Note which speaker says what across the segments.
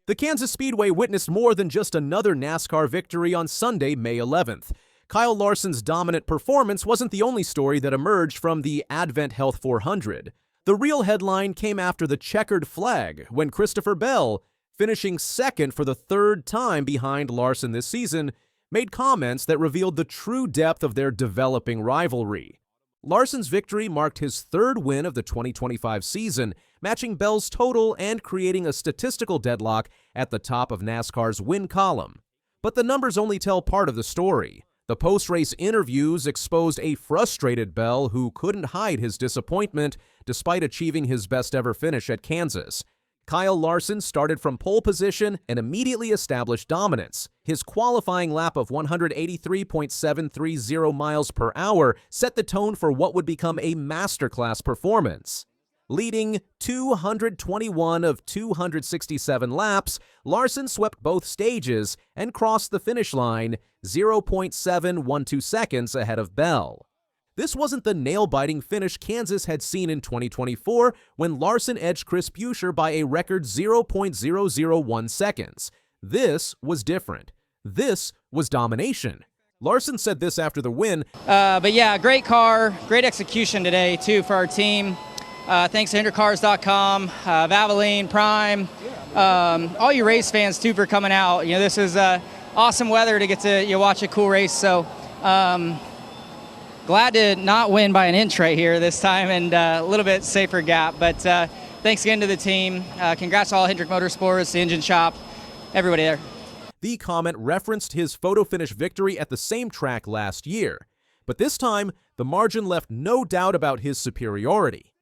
Speaker 1: The Kansas Speedway witnessed more than just another NASCAR victory on Sunday, May 11th. Kyle Larson's dominant performance wasn't the only story that emerged from the AdventHealth 400. The real headline came after the checkered flag, when Christopher Bell, finishing second for the third time behind Larson this season, made comments that revealed the true depth of their developing rivalry. Larson's victory marked his third win of the 2025 season, matching Bell's total and creating a statistical deadlock at the top of NASCAR's win column. But the numbers only tell part of the story. The post-race interviews exposed a frustrated Bell who couldn't hide his disappointment despite achieving his best-ever finish at Kansas. Kyle Larson started from pole position and immediately established dominance. His qualifying lap of 183.730 miles per hour set the tone for what would become a Masterclass performance. Leading 221 of 267 laps, Larson swept both stages and crossed the finish line 0.712 seconds ahead of Bell. This wasn't the nail-biting finish Kansas had seen in 2024 when Larson edged Chris Buescher by a record 0.001 seconds. This was different. This was domination. Larson said this after the win.
Speaker 2: But yeah, great car, great execution today too for our team. Thanks to HendrickCars.com, Valvoline, Prime, all you race fans too for coming out. You know, this is awesome weather to get to watch a cool race. So glad to not win by an inch right here this time, and a little bit safer gap. But thanks again to the team. Congrats to all Hendrick Motorsports, the engine shop, everybody there.
Speaker 1: The comment referenced his photo finish victory at the same track last year, but this time the margin left no doubt about his superiority.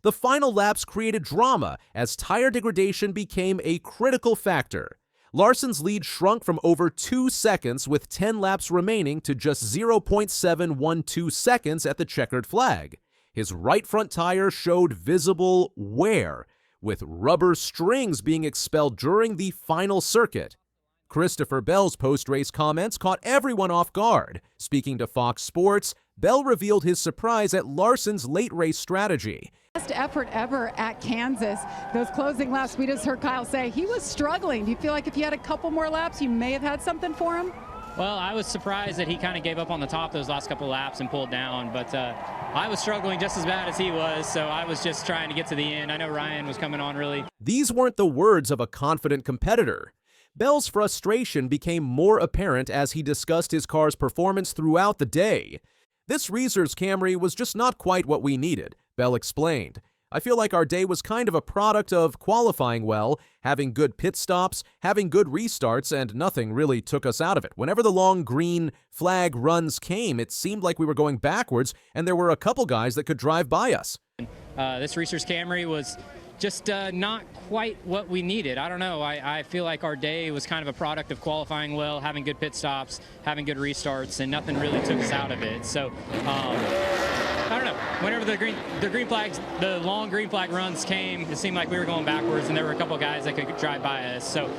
Speaker 1: The final laps created drama as tire degradation became a critical factor. Larson's lead shrunk from over 2 seconds with 10 laps remaining to just 0.712 seconds at the checkered flag. His right front tire showed visible wear, with rubber strings being expelled during the final circuit. Christopher Bell's post-race comments caught everyone off guard. Speaking to Fox Sports, Bell revealed his surprise at Larson's late race strategy.
Speaker 3: Best effort ever at Kansas. Those closing laps, we just heard Kyle say he was struggling. Do you feel like if you had a couple more laps, you may have had something for him?
Speaker 4: Well, I was surprised that he kind of gave up on the top those last couple of laps and pulled down, but I was struggling just as bad as he was, so I was just trying to get to the end. I know Ryan was coming on really.
Speaker 1: These weren't the words of a confident competitor. Bell's frustration became more apparent as he discussed his car's performance throughout the day. This Reeser's Camry was just not quite what we needed, Bell explained. I feel like our day was kind of a product of qualifying well, having good pit stops, having good restarts, and nothing really took us out of it. Whenever the long green flag runs came, it seemed like we were going backwards, and there were a couple guys that could drive by us.
Speaker 4: This Reeser's Camry was just not quite what we needed. I don't know. I feel like our day was kind of a product of qualifying well, having good pit stops, having good restarts, and nothing really took us out of it. So, I don't know. Whenever the long green flag runs came, it seemed like we were going backwards, and there were a couple of guys that could drive by us. So,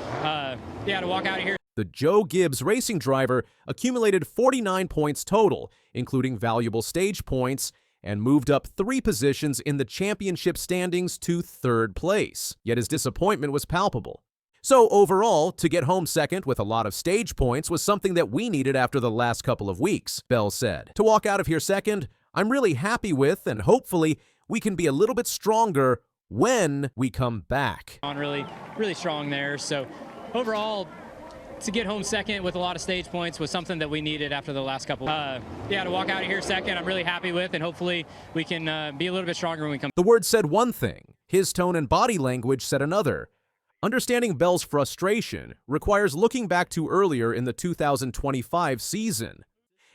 Speaker 4: yeah, to walk out of here.
Speaker 1: The Joe Gibbs racing driver accumulated 49 points total, including valuable stage points, and moved up 3 positions in the championship standings to 3rd place. Yet his disappointment was palpable. So overall, to get home second with a lot of stage points was something that we needed after the last couple of weeks, Bell said. To walk out of here second, I'm really happy with, and hopefully we can be a little bit stronger when we come back.
Speaker 4: On really strong there. So overall, to get home second with a lot of stage points was something that we needed after the last couple. Yeah, to walk out of here second, I'm really happy with, and hopefully we can be a little bit stronger when we come.
Speaker 1: The words said one thing, his tone and body language said another. Understanding Bell's frustration requires looking back to earlier in the 2025 season.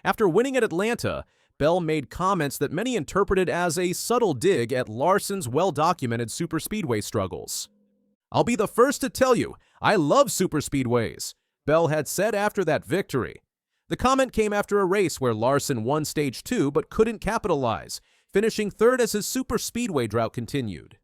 Speaker 1: After winning at Atlanta, Bell made comments that many interpreted as a subtle dig at Larson's well-documented superspeedway struggles. "I'll be the first to tell you, I love superspeedways," Bell had said after that victory. The comment came after a race where Larson won Stage 2 but couldn't capitalize, finishing 3rd as his superspeedway drought continued.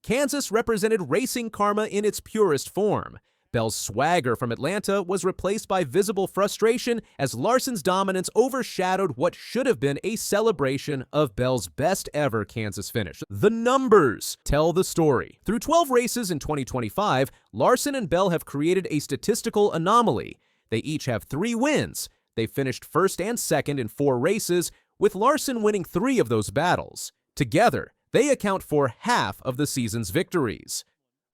Speaker 1: Kansas represented racing karma in its purest form. Bell's swagger from Atlanta was replaced by visible frustration as Larson's dominance overshadowed what should have been a celebration of Bell's best ever Kansas finish. The numbers tell the story. Through 12 races in 2025, Larson and Bell have created a statistical anomaly. They each have 3 wins. They finished first and second in 4 races, with Larson winning 3 of those battles. Together, they account for half of the season's victories.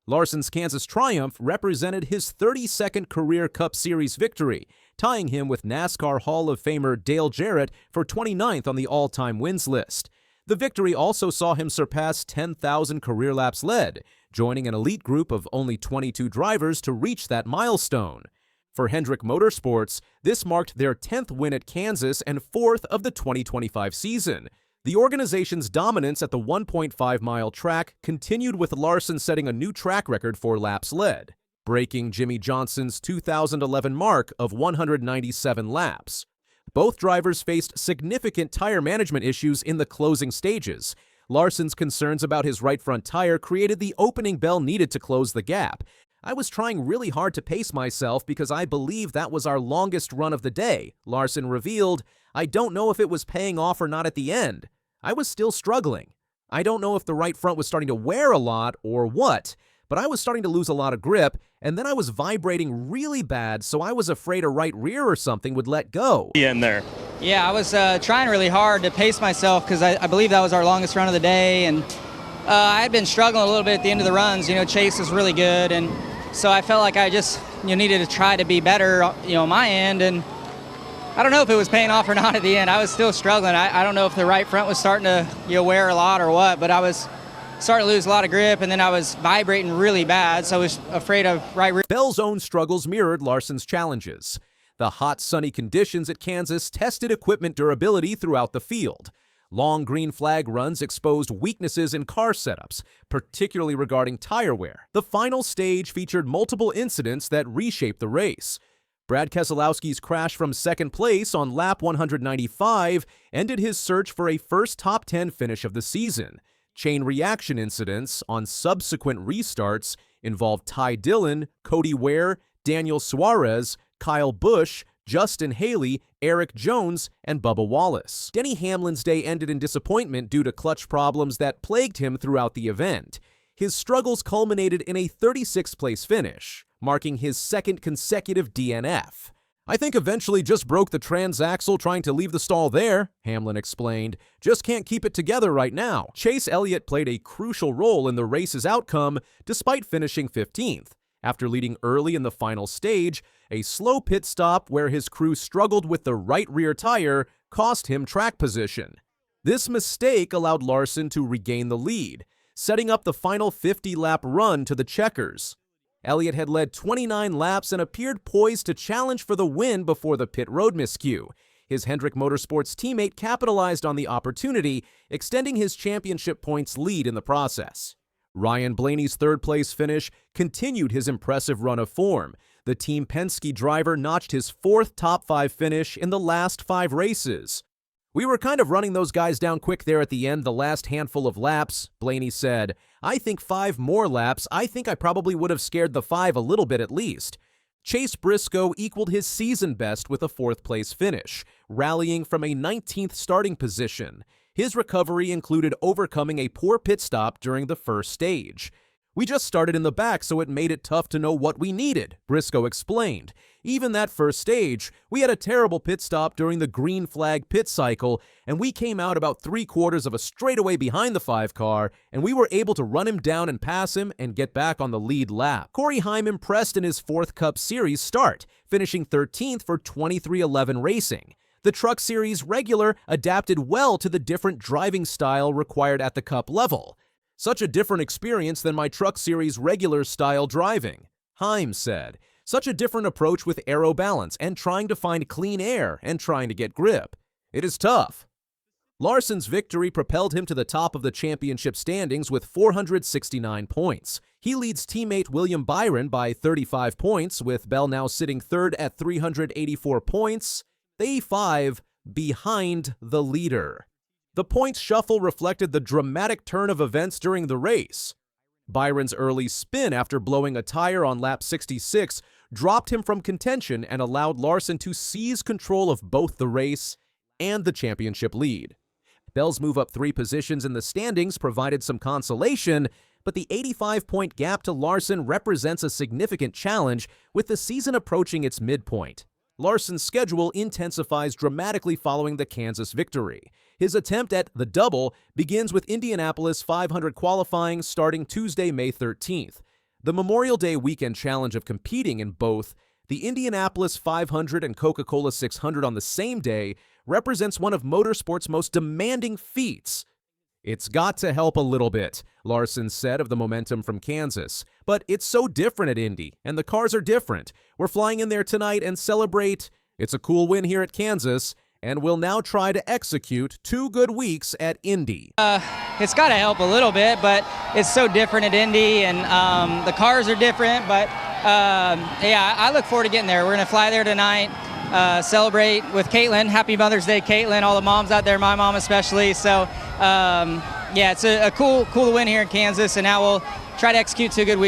Speaker 1: Larson's Kansas triumph represented his 32nd career Cup Series victory, tying him with NASCAR Hall of Famer Dale Jarrett for 29th on the all-time wins list. The victory also saw him surpass 10,000 career laps led, joining an elite group of only 22 drivers to reach that milestone. For Hendrick Motorsports, this marked their 10th win at Kansas and 4th of the 2025 season. The organization's dominance at the 1.5-mile track continued with Larson setting a new track record for laps led, breaking Jimmy Johnson's 2011 mark of 197 laps. Both drivers faced significant tire management issues in the closing stages. Larson's concerns about his right front tire created the opening Bell needed to close the gap. "I was trying really hard to pace myself because I believe that was our longest run of the day," Larson revealed. "I don't know if it was paying off or not at the end. I was still struggling. I don't know if the right front was starting to wear a lot or what, but I was starting to lose a lot of grip, and then I was vibrating really bad, so I was afraid a right rear or something would let go."
Speaker 2: Yeah, I was trying really hard to pace myself because I believe that was our longest run of the day, and I had been struggling a little bit at the end of the runs. Chase is really good, and so I felt like I just needed to try to be better on my end, and I don't know if it was paying off or not at the end. I was still struggling. I don't know if the right front was starting to wear a lot or what, but I was starting to lose a lot of grip, and then I was vibrating really bad, so I was afraid of right rear.
Speaker 1: Bell's own struggles mirrored Larson's challenges. The hot, sunny conditions at Kansas tested equipment durability throughout the field. Long green flag runs exposed weaknesses in car setups, particularly regarding tire wear. The final stage featured multiple incidents that reshaped the race. Brad Keselowski's crash from second place on lap 195 ended his search for a first top 10 finish of the season. Chain reaction incidents on subsequent restarts involved Ty Dillon, Cody Ware, Daniel Suarez, Kyle Busch, Justin Haley, Eric Jones, and Bubba Wallace. Denny Hamlin's day ended in disappointment due to clutch problems that plagued him throughout the event. His struggles culminated in a 36th place finish, marking his 2nd consecutive DNF. "I think eventually just broke the transaxle trying to leave the stall there," Hamlin explained. "Just can't keep it together right now." Chase Elliott played a crucial role in the race's outcome despite finishing 15th. After leading early in the final stage, a slow pit stop where his crew struggled with the right rear tire cost him track position. This mistake allowed Larson to regain the lead, setting up the final 50-lap run to the checkers. Elliott had led 29 laps and appeared poised to challenge for the win before the pit road miscue. His Hendrick Motorsports teammate capitalized on the opportunity, extending his championship points lead in the process. Ryan Blaney's third-place finish continued his impressive run of form. The Team Penske driver notched his 4th top-5 finish in the last 5 races. "We were kind of running those guys down quick there at the end, the last handful of laps," Blaney said. "I think 5 more laps, I think I probably would have scared the 5 a little bit at least." Chase Briscoe equaled his season best with a 4th-place finish, rallying from a 19th starting position. His recovery included overcoming a poor pit stop during the first stage. "We just started in the back, so it made it tough to know what we needed," Briscoe explained. "Even that first stage, we had a terrible pit stop during the green flag pit cycle, and we came out about 3/4 of a straightaway behind the 5 car, and we were able to run him down and pass him and get back on the lead lap." Corey Heim impressed in his 4th Cup Series start, finishing 13th for 2311 Racing. The Truck Series regular adapted well to the different driving style required at the Cup level. "Such a different experience than my Truck Series regular style driving," Heim said. "Such a different approach with aero balance and trying to find clean air and trying to get grip. It is tough." Larson's victory propelled him to the top of the championship standings with 469 points. He leads teammate William Byron by 35 points, with Bell now sitting 3rd at 384 points, they 5 behind the leader. The points shuffle reflected the dramatic turn of events during the race. Byron's early spin after blowing a tire on lap 66 dropped him from contention and allowed Larson to seize control of both the race and the championship lead. Bell's move up 3 positions in the standings provided some consolation, but the 85-point gap to Larson represents a significant challenge with the season approaching its midpoint. Larson's schedule intensifies dramatically following the Kansas victory. His attempt at the double begins with Indianapolis 500 qualifying starting Tuesday, May 13th. The Memorial Day weekend challenge of competing in both the Indianapolis 500 and Coca-Cola 600 on the same day represents one of motorsport's most demanding feats. "It's got to help a little bit," Larson said of the momentum from Kansas. "But it's so different at Indy, and the cars are different. We're flying in there tonight and celebrate. It's a cool win here at Kansas, and we'll now try to execute 2 good weeks at Indy."
Speaker 2: It's got to help a little bit, but it's so different at Indy, and the cars are different. But yeah, I look forward to getting there. We're going to fly there tonight, celebrate with Caitlin. Happy Mother's Day, Caitlin. All the moms out there, my mom especially. So yeah, it's a cool win here in Kansas, and now we'll try to execute 2 good weeks.